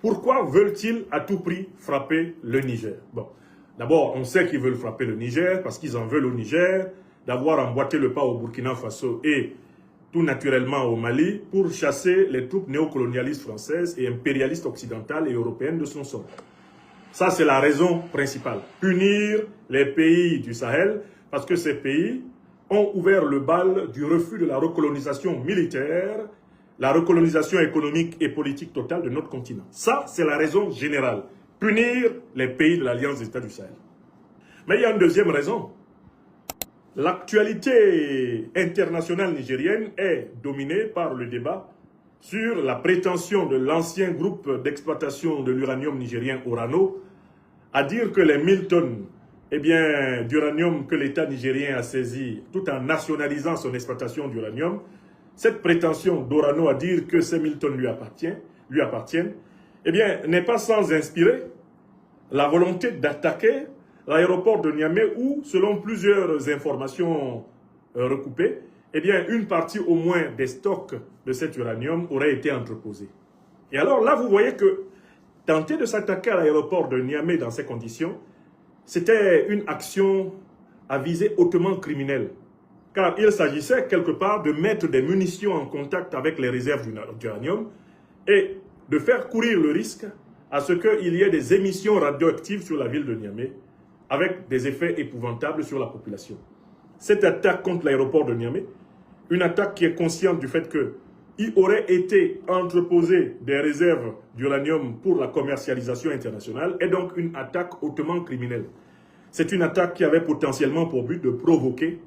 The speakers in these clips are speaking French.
Pourquoi veulent-ils à tout prix frapper le Niger? Bon, d'abord, on sait qu'ils veulent frapper le Niger parce qu'ils en veulent au Niger d'avoir emboîté le pas au Burkina Faso et tout naturellement au Mali pour chasser les troupes néocolonialistes françaises et impérialistes occidentales et européennes de son sol. Ça, c'est la raison principale. Punir les pays du Sahel parce que ces pays ont ouvert le bal du refus de la recolonisation militaire, la recolonisation économique et politique totale de notre continent. Ça, c'est la raison générale. Punir les pays de l'Alliance des États du Sahel. Mais il y a une deuxième raison. L'actualité internationale nigérienne est dominée par le débat sur la prétention de l'ancien groupe d'exploitation de l'uranium nigérien Orano à dire que les 1000 tonnes d'uranium que l'État nigérien a saisi tout en nationalisant son exploitation d'uranium, cette prétention d'Orano à dire que ces 1000 tonnes lui appartiennent, n'est pas sans inspirer la volonté d'attaquer l'aéroport de Niamey où, selon plusieurs informations recoupées, une partie au moins des stocks de cet uranium aurait été entreposée. Et alors là, vous voyez que tenter de s'attaquer à l'aéroport de Niamey dans ces conditions, c'était une action à visée hautement criminelle. Car il s'agissait quelque part de mettre des munitions en contact avec les réserves d'uranium et de faire courir le risque à ce qu'il y ait des émissions radioactives sur la ville de Niamey avec des effets épouvantables sur la population. Cette attaque contre l'aéroport de Niamey, une attaque qui est consciente du fait qu'il aurait été entreposé des réserves d'uranium pour la commercialisation internationale, est donc une attaque hautement criminelle. C'est une attaque qui avait potentiellement pour but de provoquer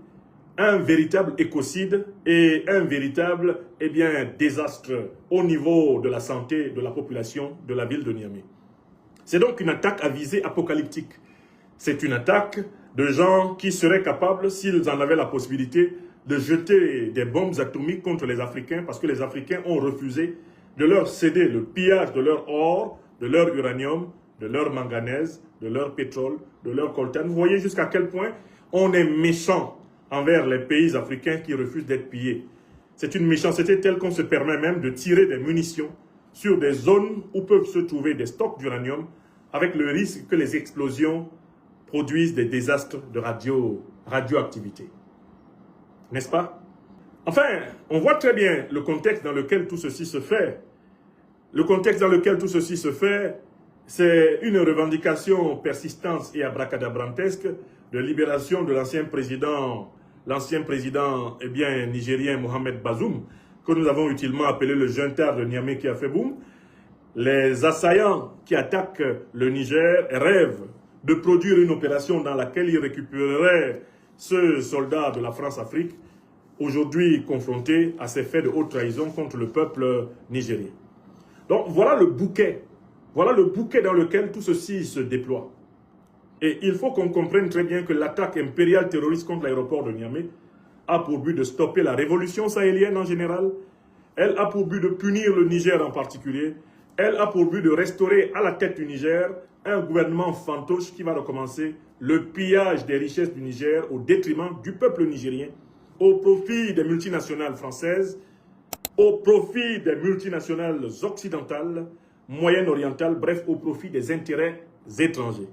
un véritable écocide et un véritable désastre au niveau de la santé de la population de la ville de Niamey. C'est donc une attaque à visée apocalyptique. C'est une attaque de gens qui seraient capables, s'ils en avaient la possibilité, de jeter des bombes atomiques contre les Africains parce que les Africains ont refusé de leur céder le pillage de leur or, de leur uranium, de leur manganèse, de leur pétrole, de leur coltan. Vous voyez jusqu'à quel point on est méchant envers les pays africains qui refusent d'être pillés. C'est une méchanceté telle qu'on se permet même de tirer des munitions sur des zones où peuvent se trouver des stocks d'uranium avec le risque que les explosions produisent des désastres de radioactivité. N'est-ce pas? Enfin, on voit très bien le contexte dans lequel tout ceci se fait. Le contexte dans lequel tout ceci se fait, c'est une revendication persistante et abracadabrantesque de libération de l'ancien président nigérien Mohamed Bazoum, que nous avons utilement appelé le junta de Niamey qui a fait boum. Les assaillants qui attaquent le Niger rêvent de produire une opération dans laquelle ils récupéreraient ce soldat de la France-Afrique, aujourd'hui confronté à ces faits de haute trahison contre le peuple nigérien. Donc voilà le bouquet dans lequel tout ceci se déploie. Et il faut qu'on comprenne très bien que l'attaque impériale terroriste contre l'aéroport de Niamey a pour but de stopper la révolution sahélienne en général, elle a pour but de punir le Niger en particulier, elle a pour but de restaurer à la tête du Niger un gouvernement fantoche qui va recommencer le pillage des richesses du Niger au détriment du peuple nigérien, au profit des multinationales françaises, au profit des multinationales occidentales, moyen-orientales, bref, au profit des intérêts étrangers.